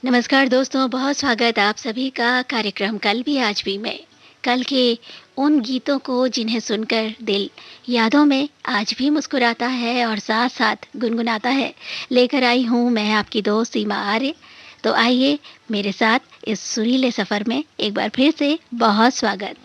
नमस्कार दोस्तों, बहुत स्वागत आप सभी का कार्यक्रम कल भी आज भी में। कल के उन गीतों को जिन्हें सुनकर दिल यादों में आज भी मुस्कुराता है और साथ-साथ गुनगुनाता है। लेकर आई हूँ मैं आपकी दोस्त सीमा आर्य। तो आइए मेरे साथ इस सुरीले सफ़र में एक बार फिर से बहुत स्वागत।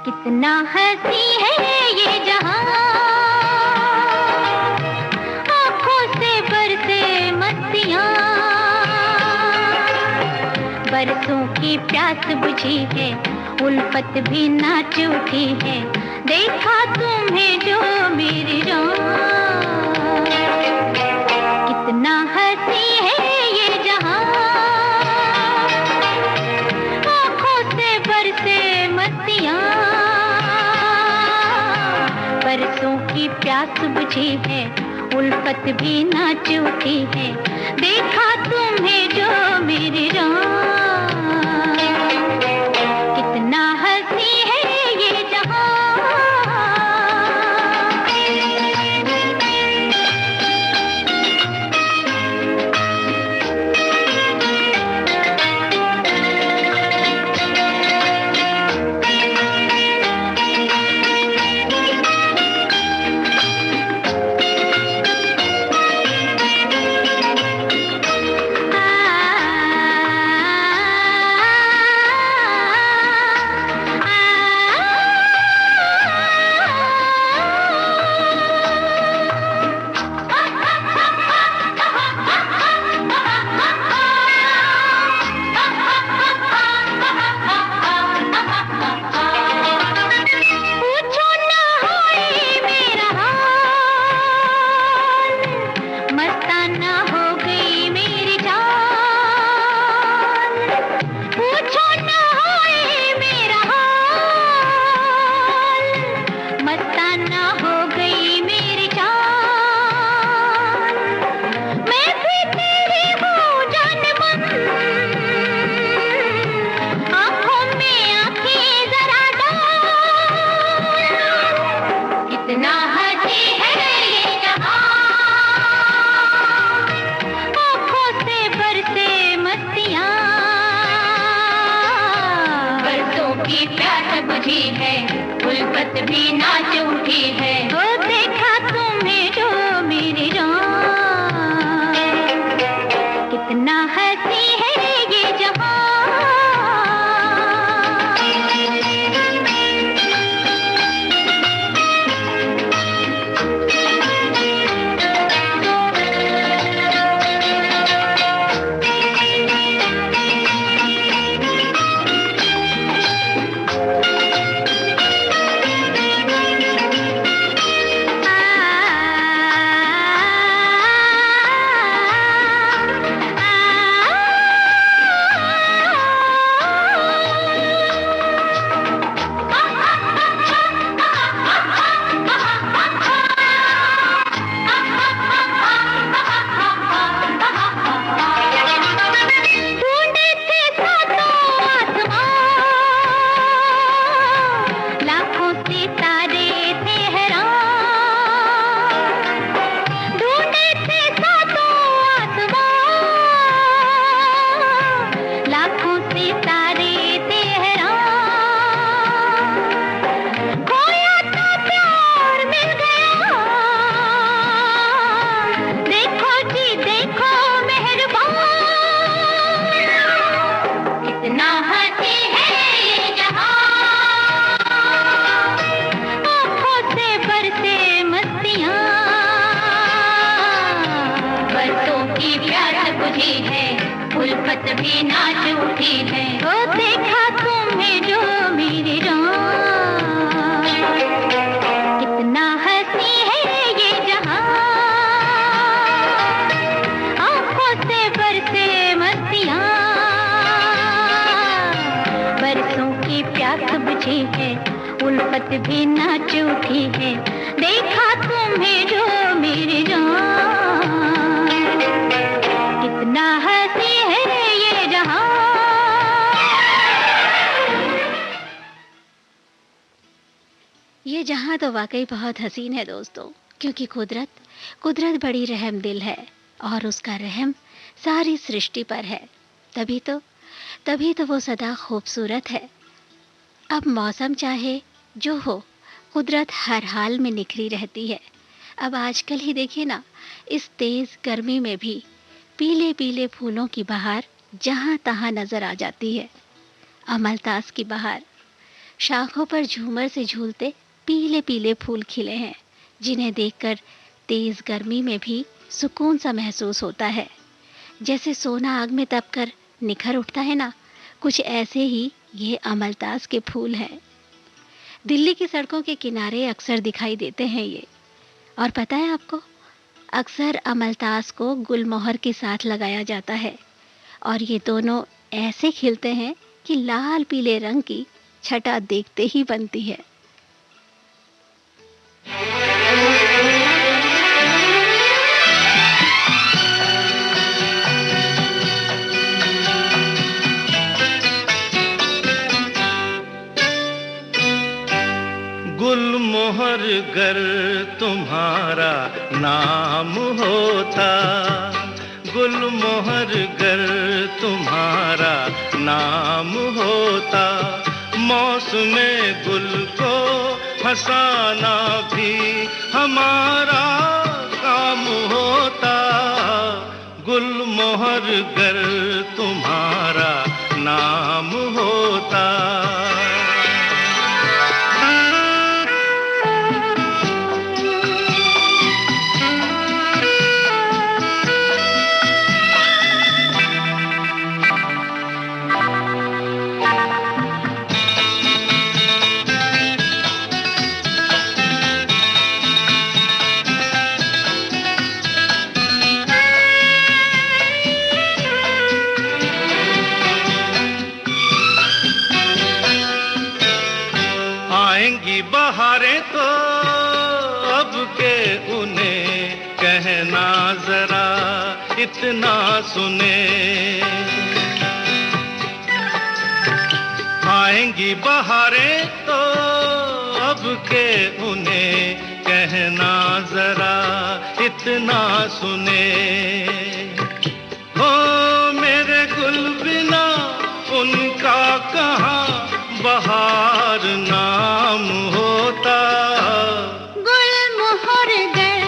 कितना हंसी है ये जहां, आँखों से बरसे मस्तियाँ, बरसों की प्यास बुझी है, उल्फत भी नाच उठी है, देखा तुम्हें जो मेरी जान। कितना हंसी है ये जहां, आँखों से बरसे मस्तियाँ, बरसों की प्यास बुझी है, उल्फत भी नाच उठी है, देखा तुम्हें जो मेरी जान। कितना हंसी है ये जहां। की प्यास बुझी है, उल्फत भी नाच उठी है, वो देखा तुम्हें जो मेरी जान। कितना हंसी है ये जहां। उल्फत भी नाच उठी है। ओ देखा तुम्हें जो मेरे राम, कितना हंसी है ये जहां, आंखों से बरसे मस्तियां, बरसों की प्यास बुझी है, उल्फत भी नाच उठी है। देखा तुम्हें जो मेरे जान, कितना हंसी है ये जहां। ये जहां तो वाकई बहुत हसीन है दोस्तों, क्योंकि कुदरत बड़ी रहमदिल है और उसका रहम सारी सृष्टि पर है। तभी तो वो सदा खूबसूरत है। अब मौसम चाहे जो हो, कुदरत हर हाल में निखरी रहती है। अब आजकल ही देखिए ना, इस तेज गर्मी में भी पीले पीले फूलों की बहार जहां तहां नजर आ जाती है। अमलतास की बहार, शाखों पर झूमर से झूलते पीले पीले फूल खिले हैं, जिन्हें देखकर तेज गर्मी में भी सुकून सा महसूस होता है। जैसे सोना आग में तपकर निखर उठता है ना, कुछ ऐसे ही ये अमलतास के फूल हैं। दिल्ली की सड़कों के किनारे अक्सर दिखाई देते हैं ये। और पता है आपको, अक्सर अमलतास को गुलमोहर के साथ लगाया जाता है और ये दोनों ऐसे खिलते हैं कि लाल पीले रंग की छटा देखते ही बनती है। गुलमोहर गर तुम्हारा नाम होता, गुलमोहर गर तुम्हारा नाम होता, मौसमे गुल को फसाना भी हमारा काम होता। गुलमोहर गर तुम्हारा नाम होता। आएंगी बहारें तो अब के उन्हें कहना जरा इतना सुने। आएंगी बहारें तो अब के उन्हें कहना जरा इतना सुने। हो मेरे गुल बिना उनका कहाँ बहार नाम होता। गुलमोहर गर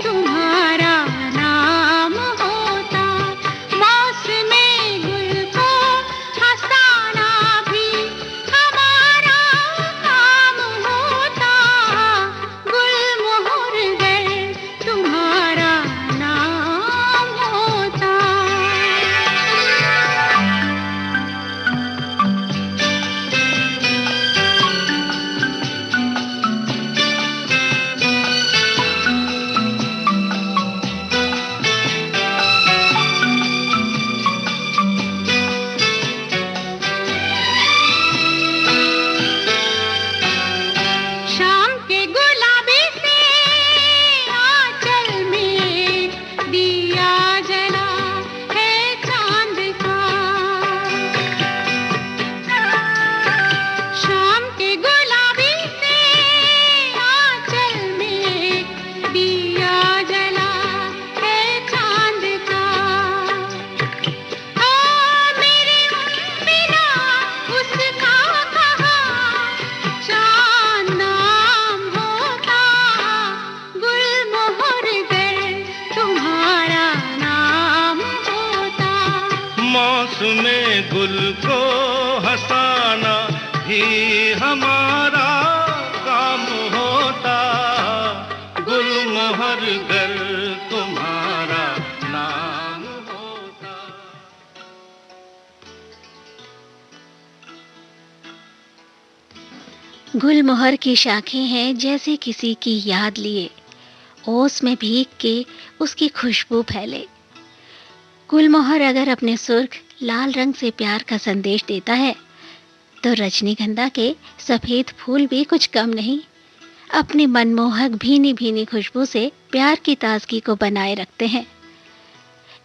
तुम्हारा नाम होता, मौसमे गुल को हंसाना भी हमारा काम होता। गुलमोहर गर तुम्हारा नाम होता। शाम के गुलाबी से आंचल में दिया जला है चांद का। शाम के गुलाबी से आंचल में दिया जला है चांद का। ओ मेरे बिना उसका कहाँ चांद नाम होता। गुलमोहर गर तुम्हारा नाम होता। मौसमे गुल को हंसाना भी हमारा काम होता। गुलमोहर गर तुम्हारा नाम होता। गुलमोहर की शाखें हैं जैसे किसी की याद लिए, ओस में भीग के उसकी खुशबू फैले। गुलमोहर अगर अपने सुर्ख लाल रंग से प्यार का संदेश देता है, तो रजनीगंधा के सफेद फूल भी कुछ कम नहीं। अपनी मनमोहक भीनी भीनी खुशबू से प्यार की ताजगी को बनाए रखते हैं।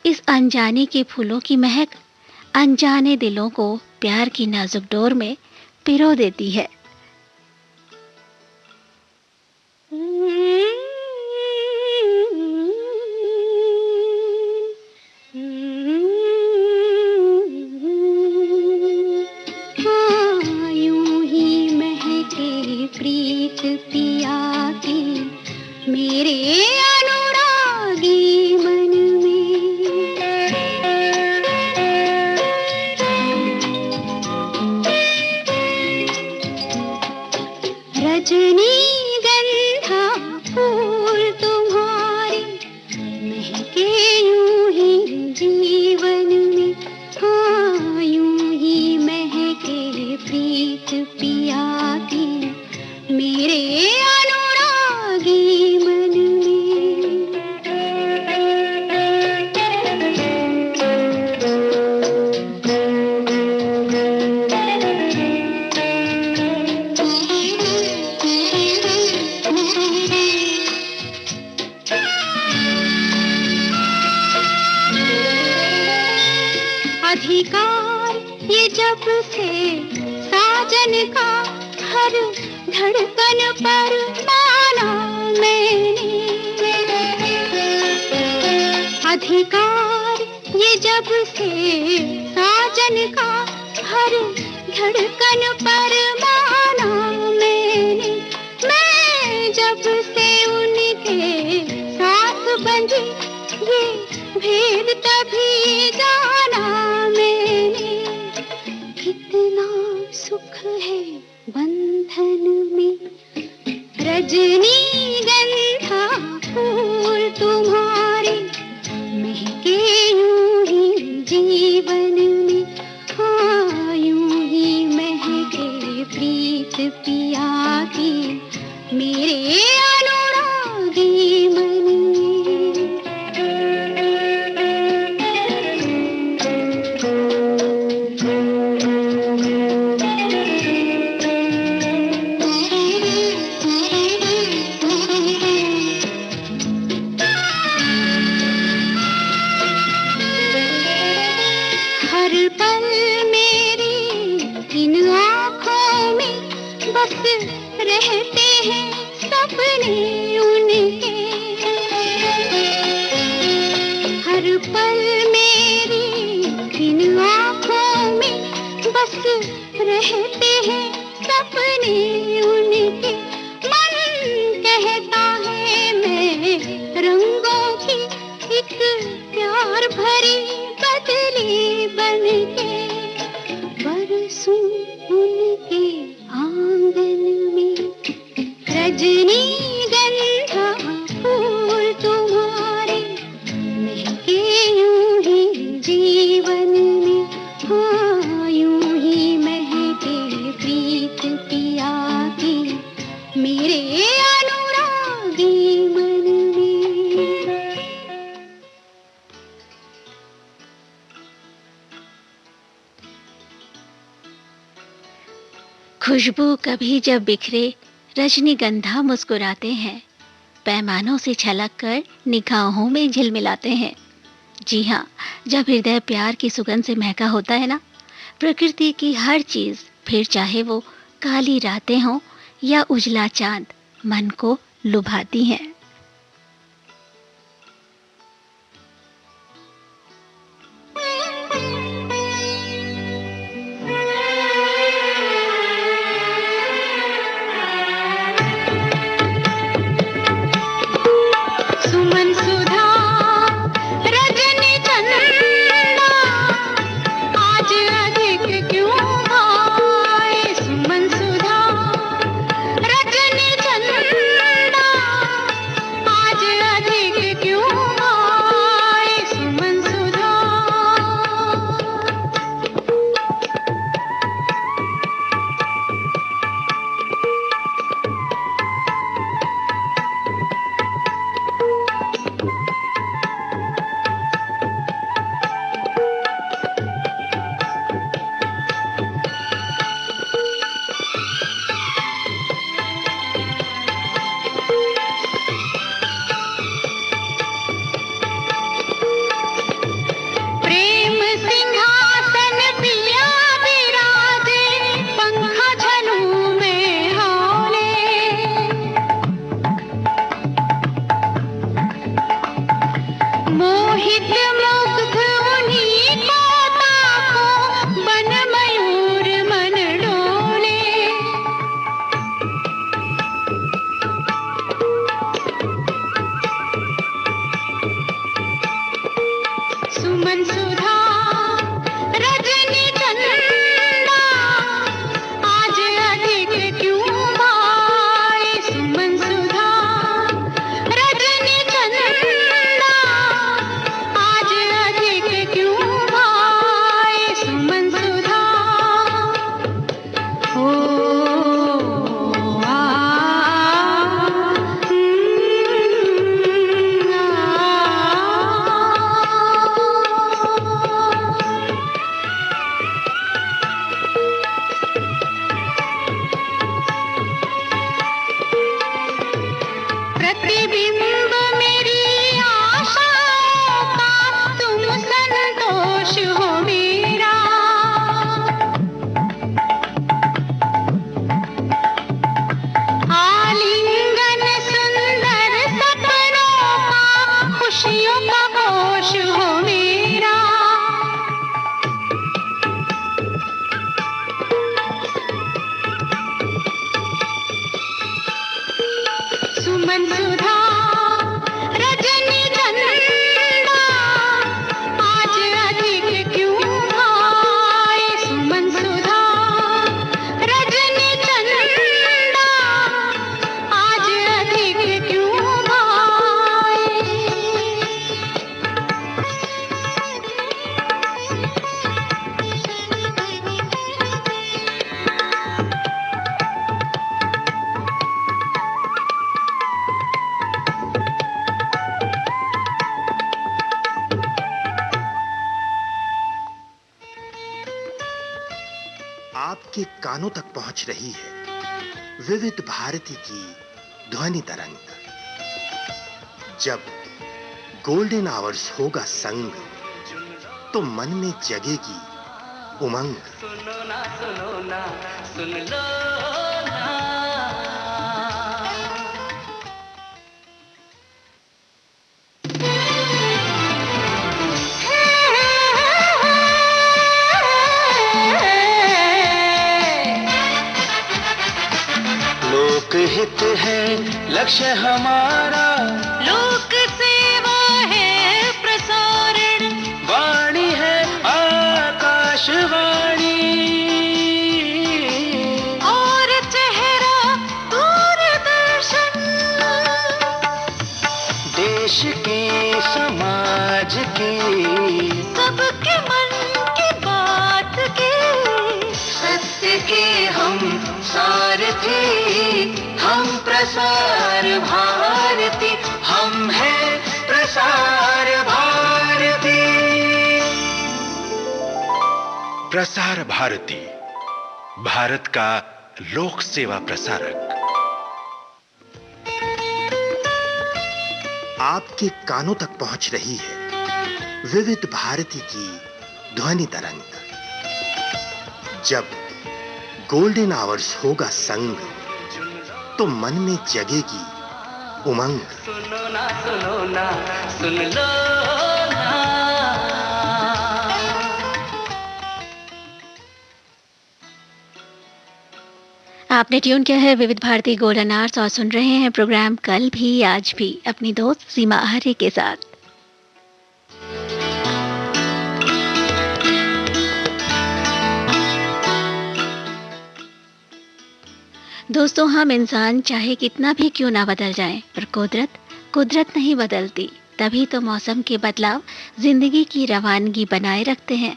इस अनजाने के फूलों की महक अनजाने दिलों को प्यार की नाजुक डोर में पिरो देती है। यूं ही महके प्रीत पिया की मेरे अनुरागी मन में। रजनीगंधा फूल तुम्हारे महके यूं ही जीवन में। हाँ, यूं ही महके प्रीत पिया की मेरे अनुरागी मन में। अधिकार ये जब से साजन का हर धड़कन पर माना मैंने। अधिकार ये जब से साजन का हर धड़कन पर माना मैंने। मैं जब से उनके साथ बंधी ये भेद तभी जाना मैंने। कितना सुख है बंधन में। रजनीगंधा फूल तुम्हारे महके यूं ही जीवन में। हाँ, यूं ही महके प्रीत पिया की मेरे अनुरागी मन में। हर पल मेरी इन आँखों में बस रहते हैं सपने उनके। हर पल मेरी इन आँखों में बस रहते हैं सपने उनके। मन कहता है मैं रंगों की एक प्यार भरी बदली बनके बरसूं उनके आंगन में। रजनीगंधा फूल तुम्हारे महके यूं ही जीवन में। हाँ, यूं ही महके प्रीत पिया की मेरे अनुरागी मन में। खुशबू कभी जब बिखरे रजनीगंधा मुस्कुराते हैं, पैमानों से छलक कर निगाहों में झिलमिलाते हैं। जी हाँ, जब हृदय प्यार की सुगंध से महका होता है ना, प्रकृति की हर चीज, फिर चाहे वो काली रातें हों या उजला चांद, मन को लुभाती हैं। सुमन सुधा रजनी चंदा आज अधिक क्यों भाए। सुमन सुधा रजनी चंदा सुमन सुधा रजनी चंदा आज अधिक क्यों भाए सुमन सुधा रजनी चंदा आज अधिक क्यों भाए आपके कानों तक पहुंच रही है विविध भारती की ध्वनि तरंग। जब गोल्डन आवर्स होगा संग तो मन में जगेगी उमंग। सुनो ना सुन लो ना। लोकहित है लक्ष्य हमारा, लोक सेवा है प्रसारण, वाणी है आकाशवाणी, और चेहरा दूरदर्शन। देश की समाज की सबके मन की बात की, सत्य के हम सारथी, हम प्रसार भारती, हम हैं प्रसार भारती। प्रसार भारती, भारत का लोक सेवा प्रसारक। आपके कानों तक पहुंच रही है विविध भारती की ध्वनि तरंग। जब गोल्डन आवर्स होगा संग तो मन में जगेगी उमंग। सुनो ना सुन लो ना। आपने ट्यून किया है विविध भारती गोल्डन आवर्स और सुन रहे हैं प्रोग्राम कल भी आज भी अपनी दोस्त सीमा आर्य के साथ। दोस्तों, हम इंसान चाहे कितना भी क्यों ना बदल जाएं, पर कुदरत नहीं बदलती। तभी तो मौसम के बदलाव जिंदगी की रवानगी बनाए रखते हैं।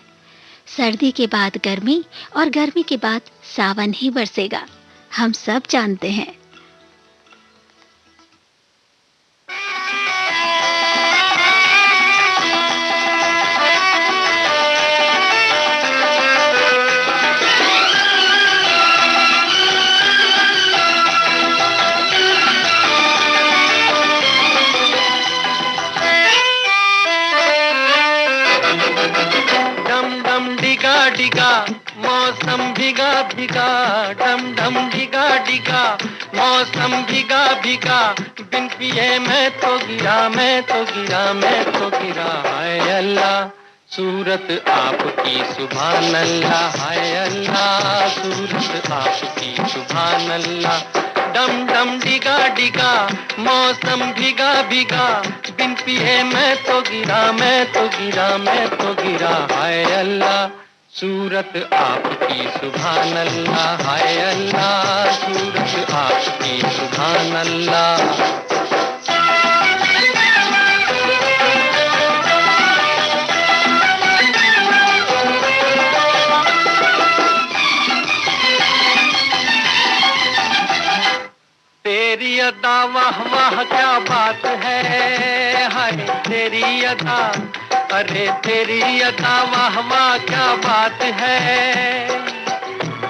सर्दी के बाद गर्मी और गर्मी के बाद सावन ही बरसेगा, हम सब जानते हैं। डिगा मौसम भीगा भीगा, डम डम डिगा डिगा मौसम भीगा भीगा, बिन पिए मैं तो गिरा हाय अल्लाह सूरत आपकी सुभान अल्लाह, हाय अल्लाह सूरत आपकी सुभान अल्लाह। डम डम डिगा डिगा मौसम भीगा भीगा, बिन पिए मैं तो गिरा हाय अल्लाह सूरत आपकी सुभान अल्लाह, हाय अल्लाह सूरत आपकी सुभान अल्लाह। तेरी अदा वाह वाह क्या बात है, हाय तेरी अदा, अरे तेरी अदा वाह वाह क्या बात है।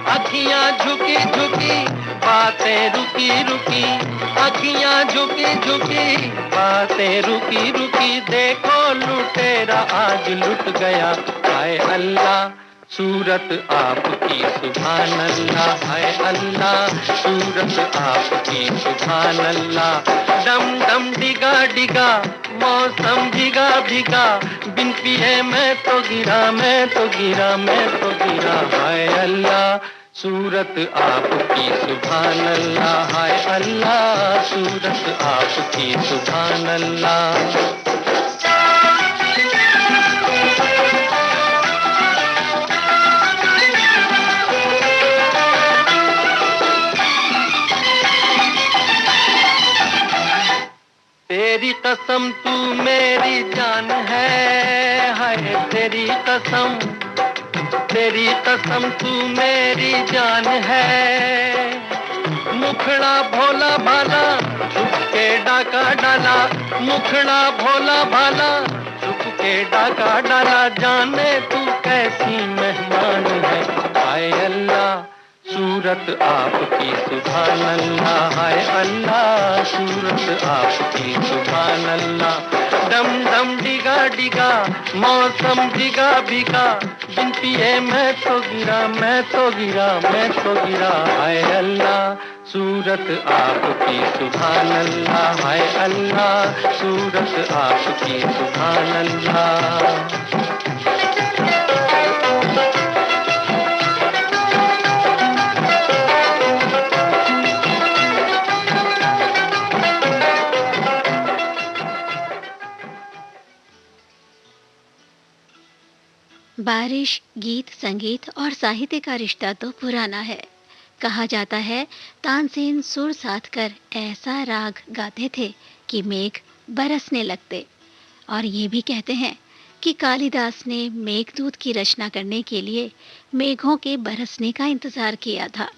अखियां झुकी झुकी बातें रुकी रुकी, अखियां झुकी झुकी बातें रुकी रुकी, देखो लुटेरा आज लुट गया हाय अल्लाह सूरत आपकी सुभान अल्लाह, हाय अल्लाह सूरत आपकी सुभान अल्लाह। डम डम डिगा डिगा मौसम भीगा भीगा, बिन पिए मैं तो गिरा हाय अल्लाह सूरत आपकी सुभान अल्लाह, हाय अल्लाह, सूरत आपकी सुभान अल्लाह। तेरी कसम तू मेरी जान है, हाय तेरी कसम तू मेरी जान है। मुखड़ा भोला भाला छुप के डाका डाला, मुखड़ा भोला भाला छुप के डाका डाला, जाने तू कैसी मेहमान है, हाय अल्लाह, सूरत आपकी सुभान अल्लाह, हाय अल्लाह, सूरत आपकी सुभान अल्लाह। डम डम डिगा डिगा मौसम भीगा भीगा, बिन पिए मैं तो गिरा, हाय अल्लाह, सूरत आपकी सुभान अल्लाह, हाय अल्लाह, सूरत आपकी सुभान अल्लाह। बारिश, गीत, संगीत और साहित्य का रिश्ता तो पुराना है। कहा जाता है तानसेन सुर साध कर ऐसा राग गाते थे कि मेघ बरसने लगते, और ये भी कहते हैं कि कालिदास ने मेघदूत की रचना करने के लिए मेघों के बरसने का इंतजार किया था।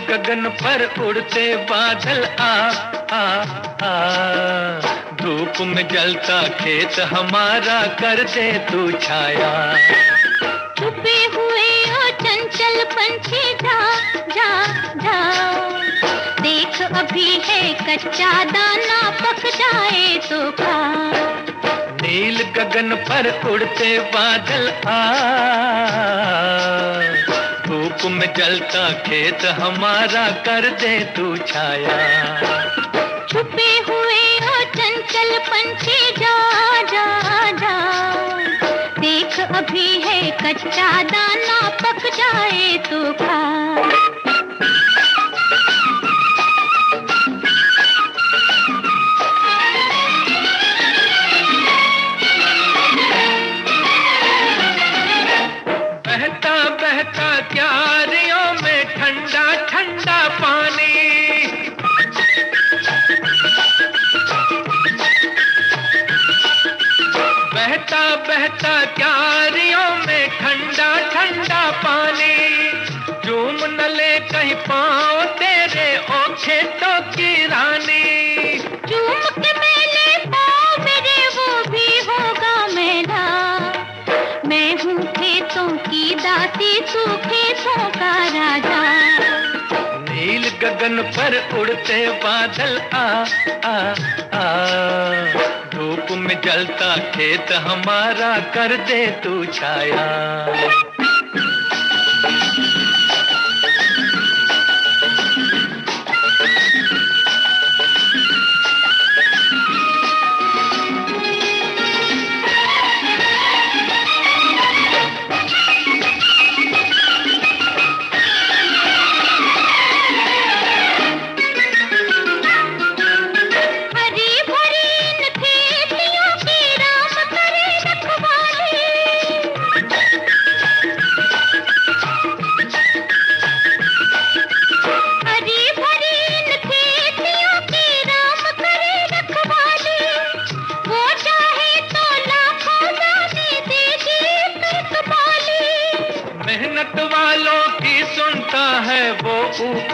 गगन पर उड़ते बादल आ, धूप में जलता खेत हमारा कर दे तू छाया। छुपे हुए ओ चंचल पंछी जा, देख अभी है कच्चा दाना, पक जाए तो खा। नील गगन पर उड़ते बादल धूप में जलता खेत हमारा कर दे तू छाया। छुपे हुए हो चंचल पंछी जा, देख अभी है कच्चा दाना, पक जाए तो खा। बहता बहता क्यारियों में ठंडा ठंडा पानी, बहता बहता क्यारियों में ठंडा ठंडा पानी, झूम न ले कहीं पाँव तेरे ओ खेतों की रानी। झूम के मेले पाँव मेरे वो भी होगा मेला, मैं हूँ खेतों की दासी, तू खेतों का राजा। नील गगन पर उड़ते बादल आ, धूप में जलता खेत हमारा कर दे तू छाया।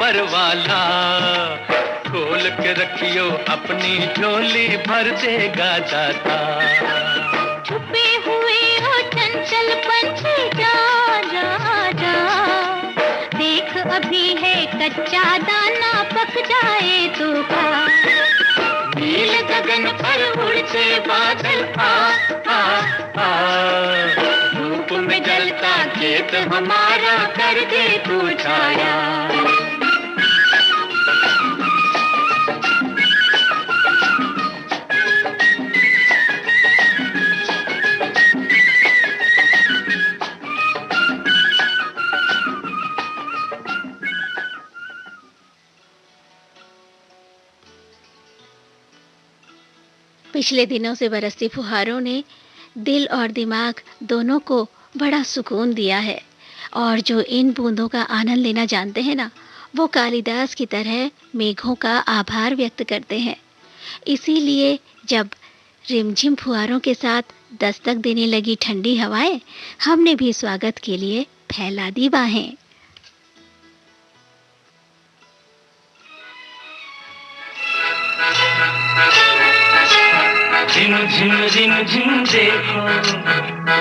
भर वाला, खोल के रखियो अपनी झोली, भर देगा दाता। छुपे हुए हो चंचल पंछी, जा जा जा, देख अभी है कच्चा दाना, पक जाए तो खा। नील गगन पर उड़ते बादल, आ आ आ, धूप में जलता खेत हमारा, कर दे तू छाया। पिछले दिनों से बरसती फुहारों ने दिल और दिमाग दोनों को बड़ा सुकून दिया है, और जो इन बूंदों का आनंद लेना जानते हैं ना, वो कालिदास की तरह मेघों का आभार व्यक्त करते हैं। इसीलिए जब रिमझिम फुहारों के साथ दस्तक देने लगी ठंडी हवाएं, हमने भी स्वागत के लिए फैला दी बाहें। झिम झिम झिम झिम देखो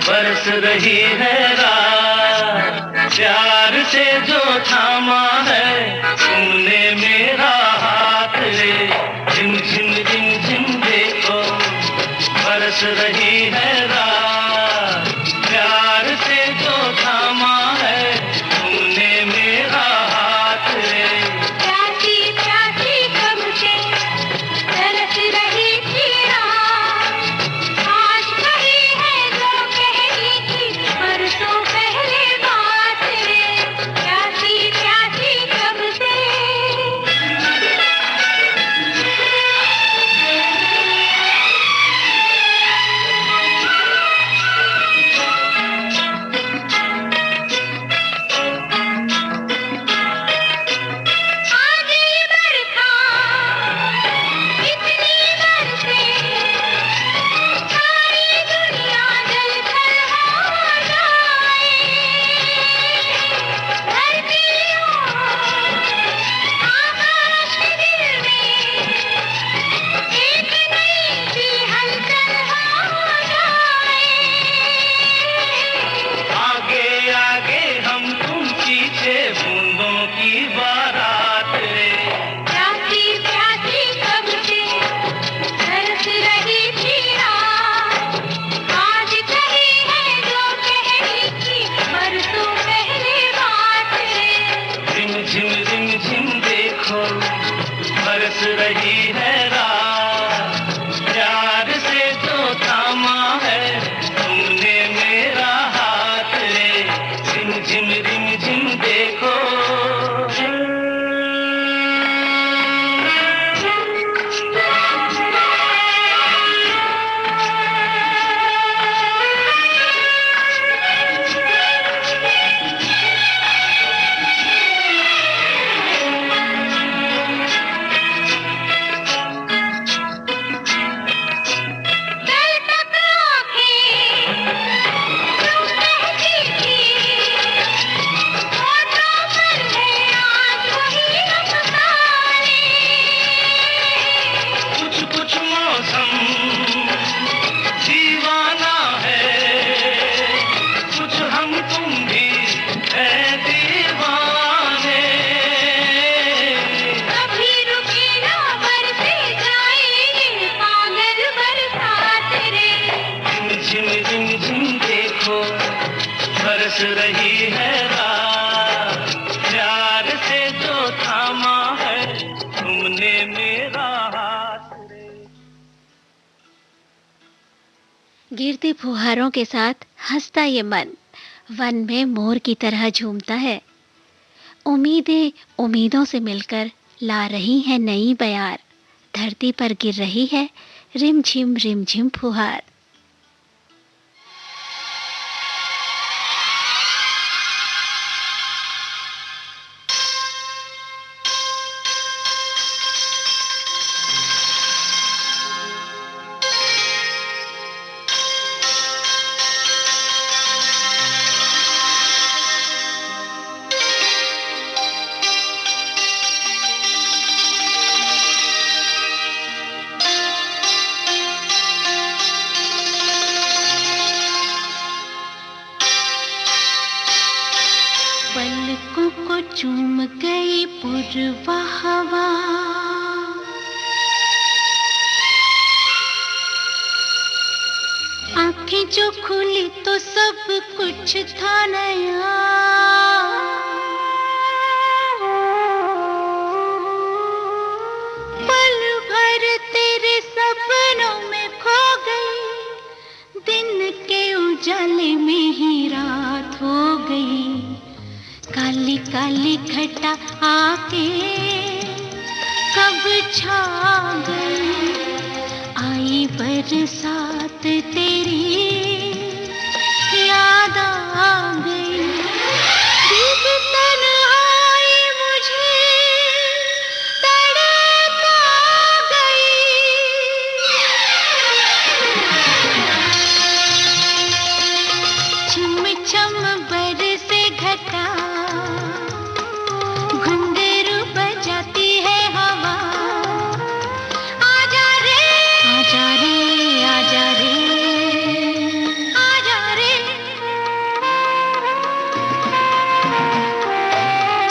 बरस रही है रात, प्यार से जो थामा है तुमने मेरा हाथ रे। झिम झिम झिम झिम देखो बरस रही है रात, प्यार से जो थामा है तुमने मेरा हाथ रे। प्यासी प्यासी कब से तरस रही थी रात, आज कही है जो कहनी थी परसों पहले बात रे। प्यासी प्यासी कब से। आज ये बरखा इतनी बरसे, सारी दुनिया जलकर हो जाए। धरती और आकाश के दिल में एक नई सी हलचल हो जाए। आगे आगे हम तुम पीछे, बूंदों की बारात रे। प्यासी प्यासी कब से तरस रही थी रात, आज कही है जो कहनी थी परसों पहले बात रे। झिम झिम झिम देखो बरस रही है रात, प्यार से जो थामा है तुमने मेरा हाथ रे। झिम झिम झिम देखो। कल तक आँखें यूं कहती थी, होठों पर है आज वही अफसाने। कुछ कुछ मौसम दीवाना है, कुछ हम तुम भी है दीवाने। कभी रुके ना बरसे जाए ये पागल बरसात रे। झिम झिम देखो बरस रही है रात, प्यार से जो थामा है तुमने मेरा हाथ रे। गिरते फुहारों के साथ हंसता ये मन, वन में मोर की तरह झूमता है। उम्मीदें उम्मीदों से मिलकर ला रही हैं नई बयार, धरती पर गिर रही है रिम झिम फुहार। चूम गई पूर्वा हवा, आंखें जो खुली तो सब कुछ था नया। पल भर तेरे सपनों में खो गई, दिन के उजाले में ही रात हो गई। काली काली घटा आके कब छा गई, आई बरसात तेरी याद आ गई। दिल तन्हाई मुझे तड़पा गई, छम छम बरसे घटा, घुंघरू बजाती है हवा। आजा रे आजा रे आजा रे आजा रे,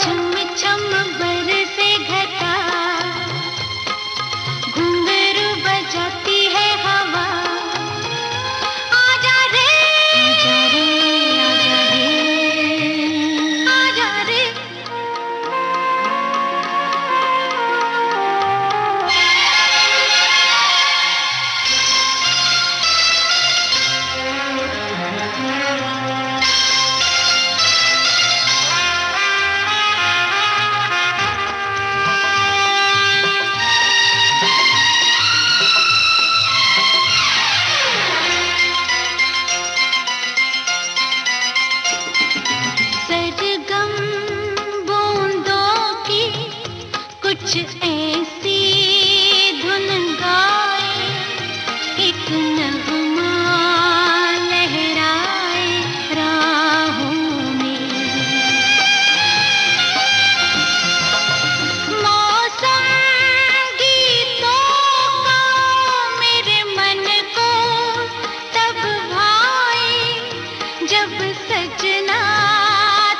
छम छम बरसे घटा, घुंघरू बजाती है हवा। आजा रे आजा रे आजा रे आजा रे। सरगम बूंदों की कुछ ऐसी धुन गाए, एक नगमा लहराए राहों में। मौसम गीतों का मेरे मन को तब भाए, जब सजना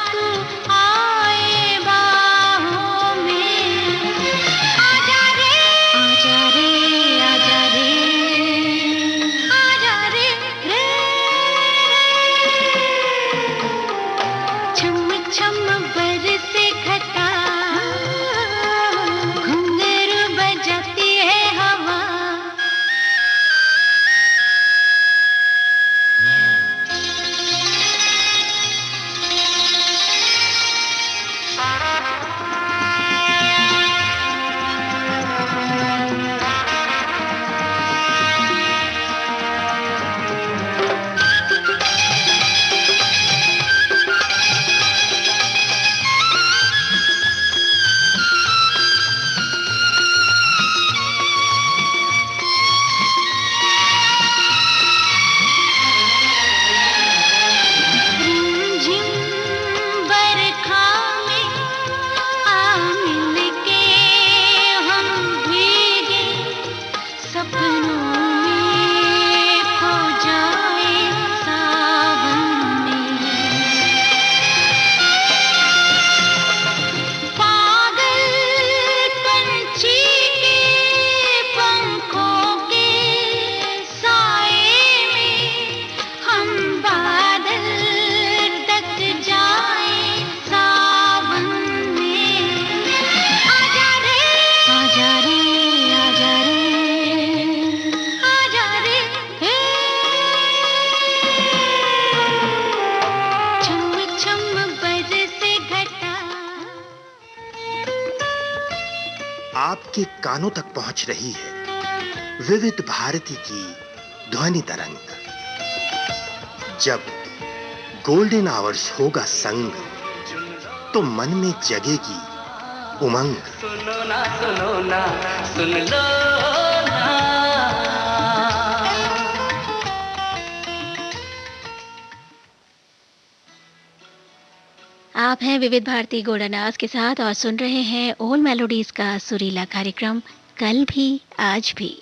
तू आए बाहों में। आजा रे आजा रे आजा रे आजा रे रे। छम छम बरसे घटा, घुंघरू बजाती है हवा। रिमझिम बरखा में आ मिलके हम भीगे, सपनों में खो जाए सावन में। पागल पंछी के पंखों के साए में हम बादल तक जाए सावन में। आजा रे आजा रे आजा रे आजा रे हे। छम छम बरसे घटा। आपके कानों तक पहुंच रही है विविध भारती की ध्वनि तरंग। जब गोल्डन आवर्स होगा संग, तो मन में जगेगी उमंग। सुनो ना सुन लो ना। आप हैं विविध भारती गोल्डन के साथ और सुन रहे हैं ओल्ड मेलोडीज का सुरीला कार्यक्रम कल भी आज भी।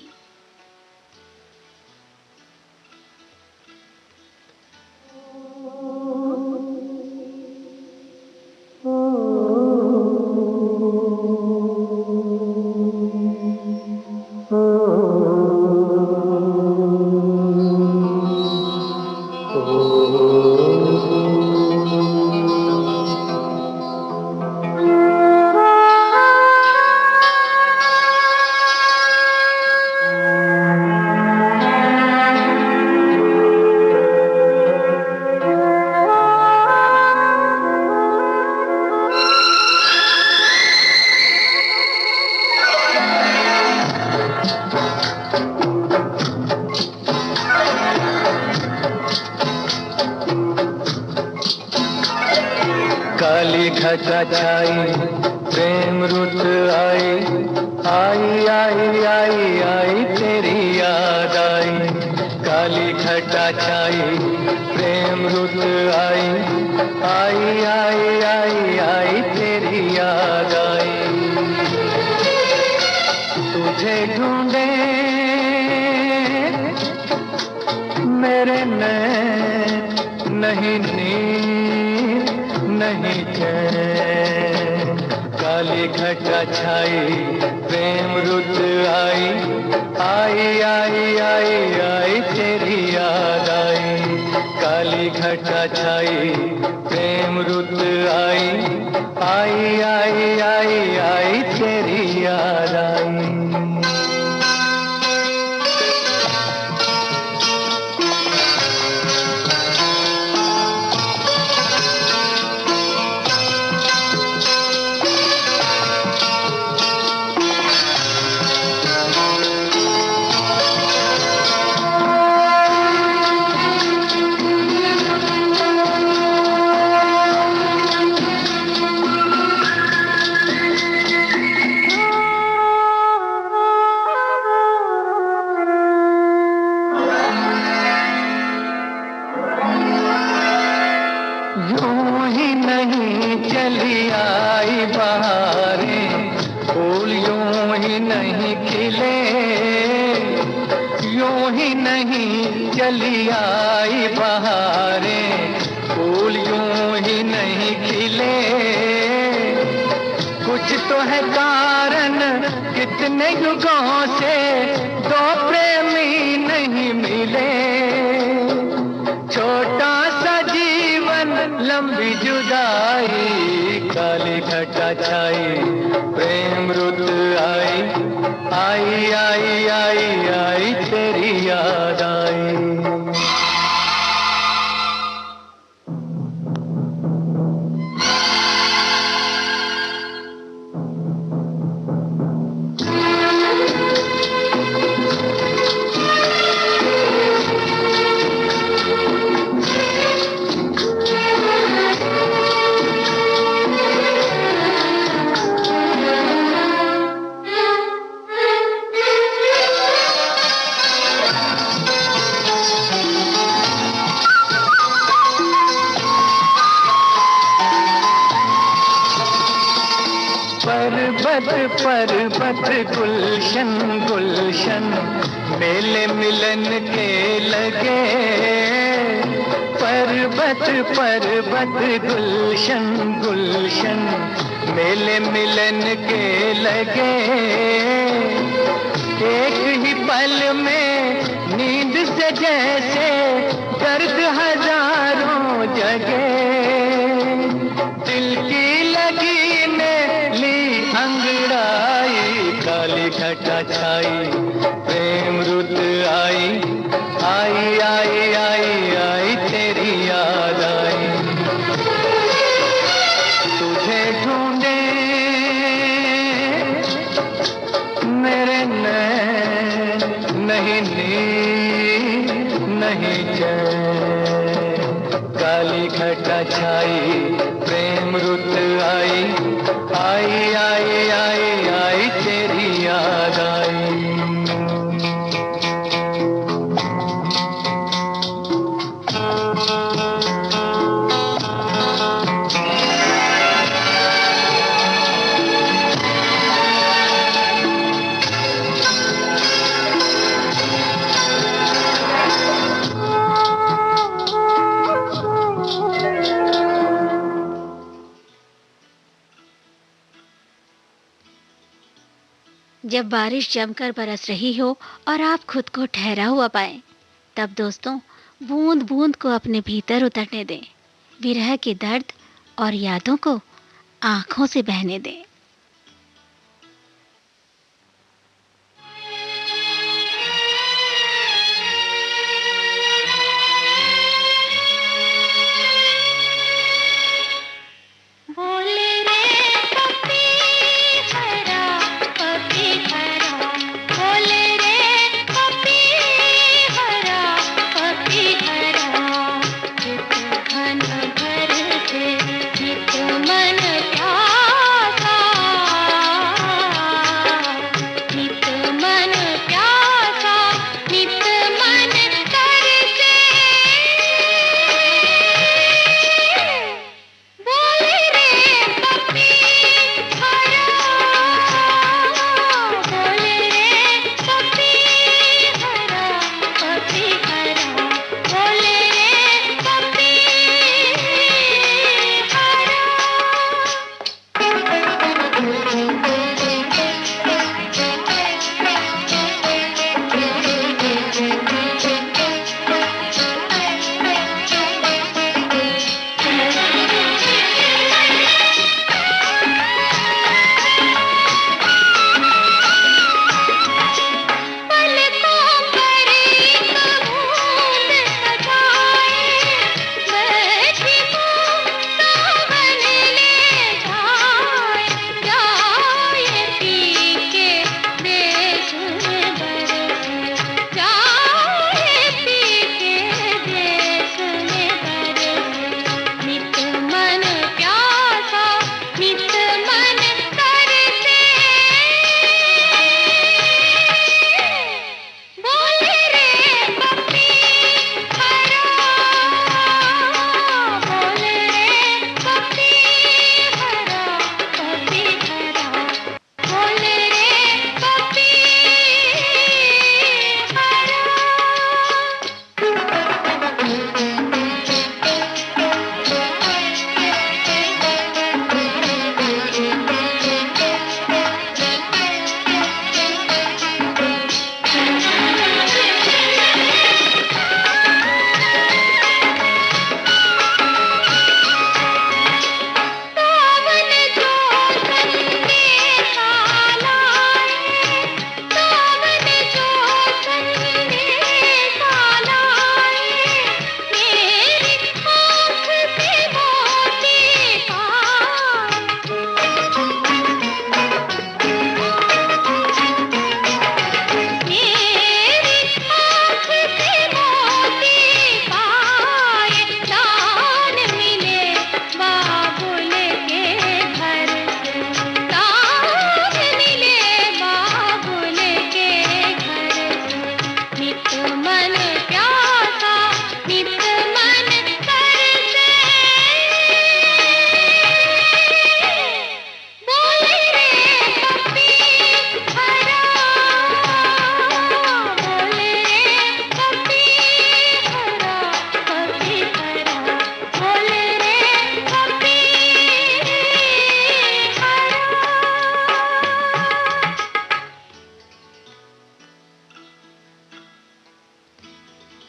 ओ घटा छाई प्रेम रुत आई, आई आई आई आई तेरी याद आई। काली घटा छाई प्रेम रुत आई, आई आई आई आई तेरी याद आई। तुझे ढूंढे मेरे नैन, नहीं नींद नहीं चैन। काली घटा छाई प्रेम रुत आई, आई आई आई आई तेरी याद आई। काली घटा छाई प्रेम रुत आई, आई आई आई आई तेरी याद आई। चली आई बहारें, फूल यूं ही नहीं खिले, यूं ही नहीं चली आई बहारें, फूल यूं ही नहीं खिले। कुछ तो है कारण कितने युगों से दो प्रेमी नहीं मिले। छोटा सा जीवन लंबी जुदाई, काली घटा छाई प्रेम रुत आई, आई आई आई आई तेरी याद आई। पर्वत गुलशन गुलशन मेले मिलन के लगे। पर्वत पर्वत गुलशन गुलशन मेले मिलन के लगे। एक ही पल में नींद से जैसे दर्द हजारों जगे। दिल की लगी ने ली अंगड़ाई, काली घटा छाई प्रेम रुत आई, आई आई आई आई तेरी याद आई। तुझे ढूंढे मेरे नैन, नहीं नींद नहीं चैन। काली घटा छाई प्रेम रुत आई, आई आई आई आई तेरी याद आई। जब बारिश जमकर बरस रही हो और आप खुद को ठहरा हुआ पाएं, तब दोस्तों बूंद बूंद को अपने भीतर उतरने दें, विरह के दर्द और यादों को आंखों से बहने दें। मन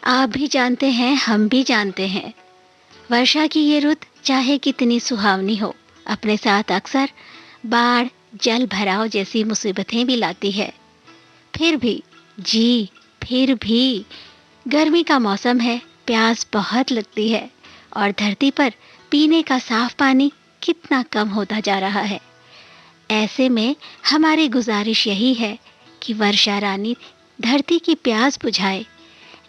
आप भी जानते हैं, हम भी जानते हैं, वर्षा की ये रुत चाहे कितनी सुहावनी हो, अपने साथ अक्सर बाढ़, जल भराव जैसी मुसीबतें भी लाती है। फिर भी जी, फिर भी गर्मी का मौसम है, प्यास बहुत लगती है और धरती पर पीने का साफ पानी कितना कम होता जा रहा है। ऐसे में हमारी गुजारिश यही है कि वर्षा रानी धरती की प्यास बुझाए,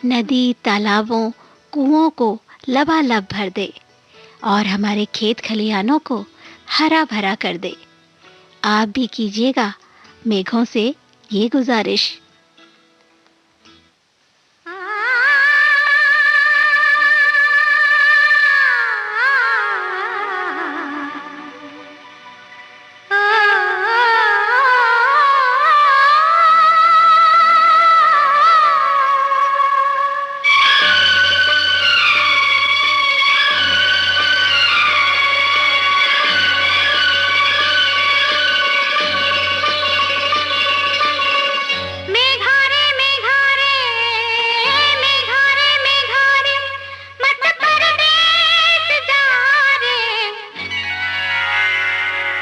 नदी, तालाबों, कुओं को लबालब भर दे और हमारे खेत खलिहानों को हरा भरा कर दे। आप भी कीजिएगा मेघों से ये गुजारिश।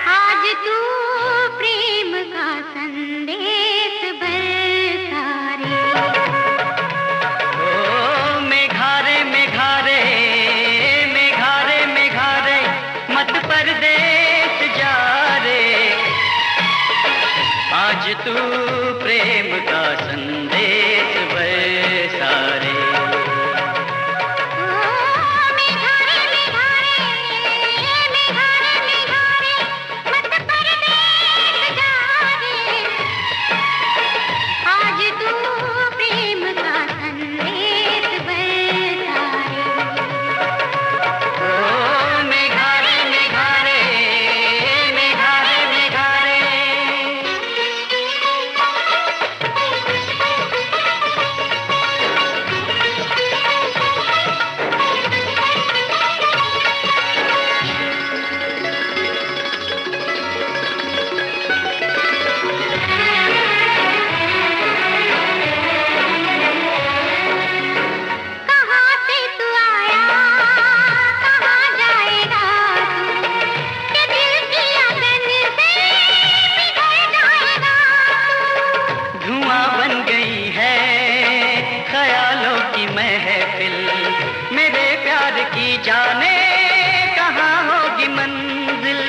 आज तू प्रेम का संदेश बरसा रे। मेघारे मेघारे मेघारे मेघारे मत परदेस जा रे। आज तू प्रेम का संदेश बरसा रे। मेघारे मेघारे मेघारे मेघारे। कहाँ से तू आया, कहाँ जाएगा तू, कि दिल की अगन से पिघल जाएगा तू। धुआं बन गई है ख्यालों की महफिल, मेरे प्यार की जाने कहाँ होगी मंजिल।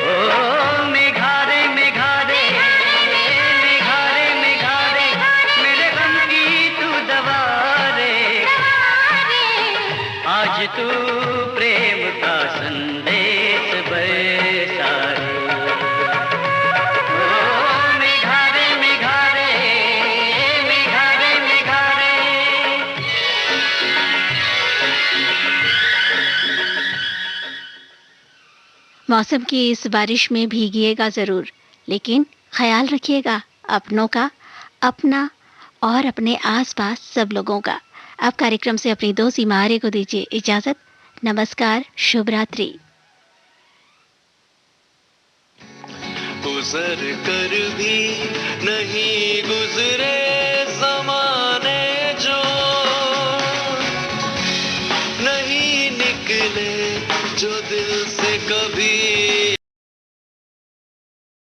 ओ मेघारे मेघारे मेघारे मेघारे, मेरे गम की तू दवा रे। आज तू प्रेम का संदेश बरसा रे। ओ मेघारे मेघारे मेघारे मेघारे। मौसम की इस बारिश में भीगिएगा ज़रूर, लेकिन ख्याल रखिएगा अपनों का, अपना और अपने आसपास सब लोगों का। अब कार्यक्रम से अपनी दोस्त सीमा आर्य को दीजिए इजाज़त। नमस्कार, शुभ रात्रि। गुजर कर भी नहीं गुजरे ज़माने जो, नहीं निकले जो दिल से कभी